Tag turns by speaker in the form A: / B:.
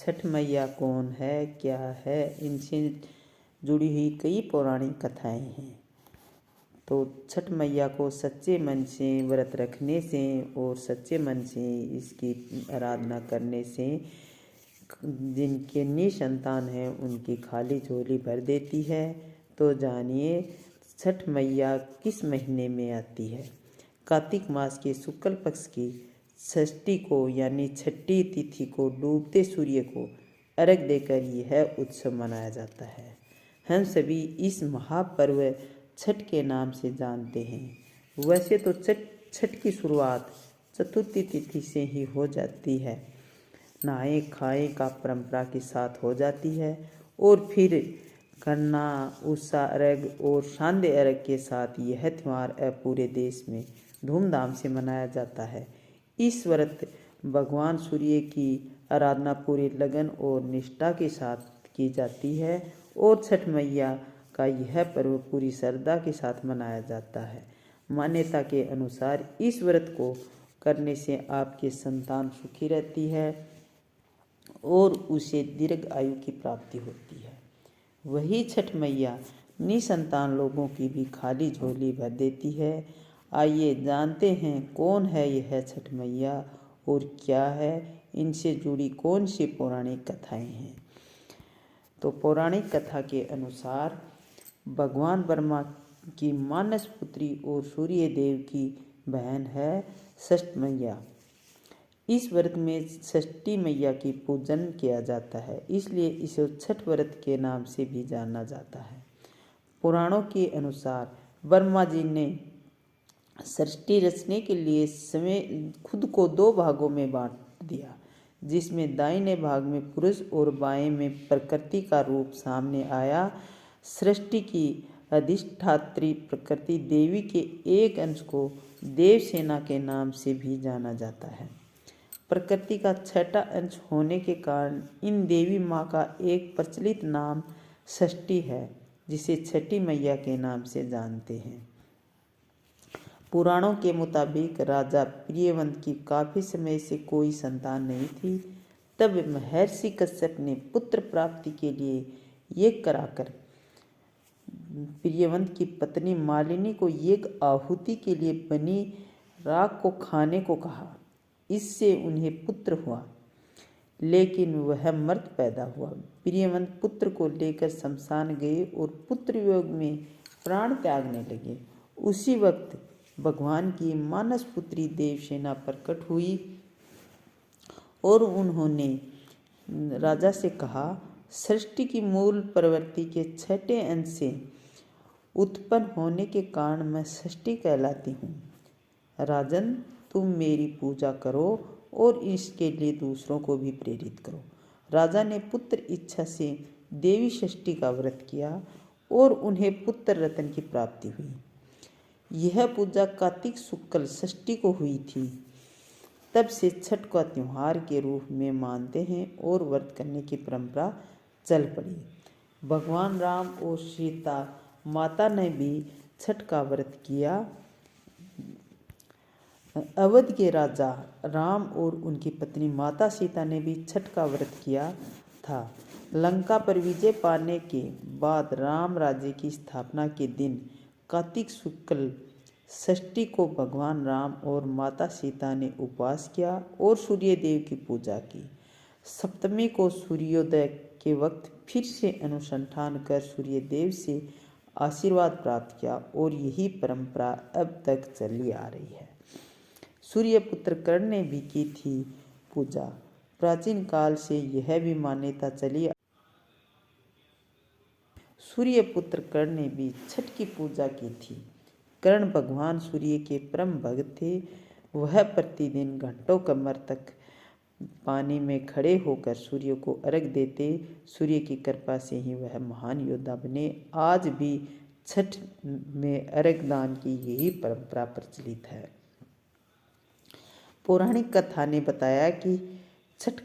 A: छठ मैया कौन है, क्या है, इनसे जुड़ी हुई कई पौराणिक कथाएं हैं। तो छठ मैया को सच्चे मन से व्रत रखने से और सच्चे मन से इसकी आराधना करने से जिनके निसंतान हैं उनकी खाली झोली भर देती है। तो जानिए छठ मैया किस महीने में आती है। कार्तिक मास के शुक्ल पक्ष की षष्ठी को यानी छठी तिथि को डूबते सूर्य को अर्घ देकर यह उत्सव मनाया जाता है। हम सभी इस महापर्व छठ के नाम से जानते हैं। वैसे तो छठ की शुरुआत चतुर्थी तिथि से ही हो जाती है। नहाए खाए का परंपरा के साथ हो जाती है और फिर गन्ना उषा अर्घ और शांदे अर्घ के साथ यह त्यौहार पूरे देश में धूमधाम से मनाया जाता है। इस व्रत भगवान सूर्य की आराधना पूरी लगन और निष्ठा के साथ की जाती है और छठ मैया का यह पर्व पूरी श्रद्धा के साथ मनाया जाता है। मान्यता के अनुसार इस व्रत को करने से आपकी संतान सुखी रहती है और उसे दीर्घ आयु की प्राप्ति होती है। वही छठ मैया निसंतान लोगों की भी खाली झोली भर देती है। आइए जानते हैं कौन है यह छठ मैया और क्या है इनसे जुड़ी कौन सी पौराणिक कथाएं हैं। तो पौराणिक कथा के अनुसार भगवान ब्रह्मा की मानस पुत्री और सूर्य देव की बहन है षष्ठ मैया। इस व्रत में षष्ठी मैया की पूजन किया जाता है, इसलिए इसे छठ व्रत के नाम से भी जाना जाता है। पुराणों के अनुसार ब्रह्मा जी ने सृष्टि रचने के लिए समय खुद को 2 भागों में बांट दिया, जिसमें दाहिने भाग में पुरुष और बाएं में प्रकृति का रूप सामने आया। सृष्टि की अधिष्ठात्री प्रकृति देवी के एक अंश को देवसेना के नाम से भी जाना जाता है। प्रकृति का छठा अंश होने के कारण इन देवी माँ का एक प्रचलित नाम षष्ठी है, जिसे छठी मैया के नाम से जानते हैं। पुराणों के मुताबिक राजा प्रियवंत की काफी समय से कोई संतान नहीं थी। तब महर्षि कश्यप ने पुत्र प्राप्ति के लिए यज्ञ कराकर प्रियवंत की पत्नी मालिनी को यज्ञ आहुति के लिए बनी राख को खाने को कहा। इससे उन्हें पुत्र हुआ, लेकिन वह मर्द पैदा हुआ। प्रियवंत पुत्र को लेकर शमशान गए और पुत्र वियोग में प्राण त्यागने लगे। उसी वक्त भगवान की मानस पुत्री देवसेना प्रकट हुई और उन्होंने राजा से कहा, सृष्टि की मूल प्रवृत्ति के छठे अंश से उत्पन्न होने के कारण मैं षष्ठी कहलाती हूँ। राजन, तुम मेरी पूजा करो और इसके लिए दूसरों को भी प्रेरित करो। राजा ने पुत्र इच्छा से देवी षष्ठी का व्रत किया और उन्हें पुत्र रत्न की प्राप्ति हुई। यह पूजा कार्तिक शुक्ल षष्ठी को हुई थी। तब से छठ का त्योहार के रूप में मानते हैं और व्रत करने की परंपरा चल पड़ी। भगवान राम और सीता माता ने भी छठ का व्रत किया। अवध के राजा राम और उनकी पत्नी माता सीता ने भी छठ का व्रत किया था। लंका पर विजय पाने के बाद राम राज्य की स्थापना के दिन कार्तिक शुक्ल षष्ठी को भगवान राम और माता सीता ने उपवास किया और सूर्य देव की पूजा की। सप्तमी को सूर्योदय के वक्त फिर से अनुसंधान कर सूर्य देव से आशीर्वाद प्राप्त किया और यही परंपरा अब तक चली आ रही है। सूर्य पुत्र कर्ण ने भी की थी पूजा। प्राचीन काल से यह भी मान्यता चली सूर्य पुत्र कर्ण ने भी छठ की पूजा की थी। कर्ण भगवान सूर्य के परम भक्त थे। वह प्रतिदिन घंटों कमर तक पानी में खड़े होकर सूर्य को अर्घ देते। सूर्य की कृपा से ही वह महान योद्धा बने। आज भी छठ में अर्घ दान की यही परंपरा प्रचलित है। पौराणिक कथा ने बताया कि छठ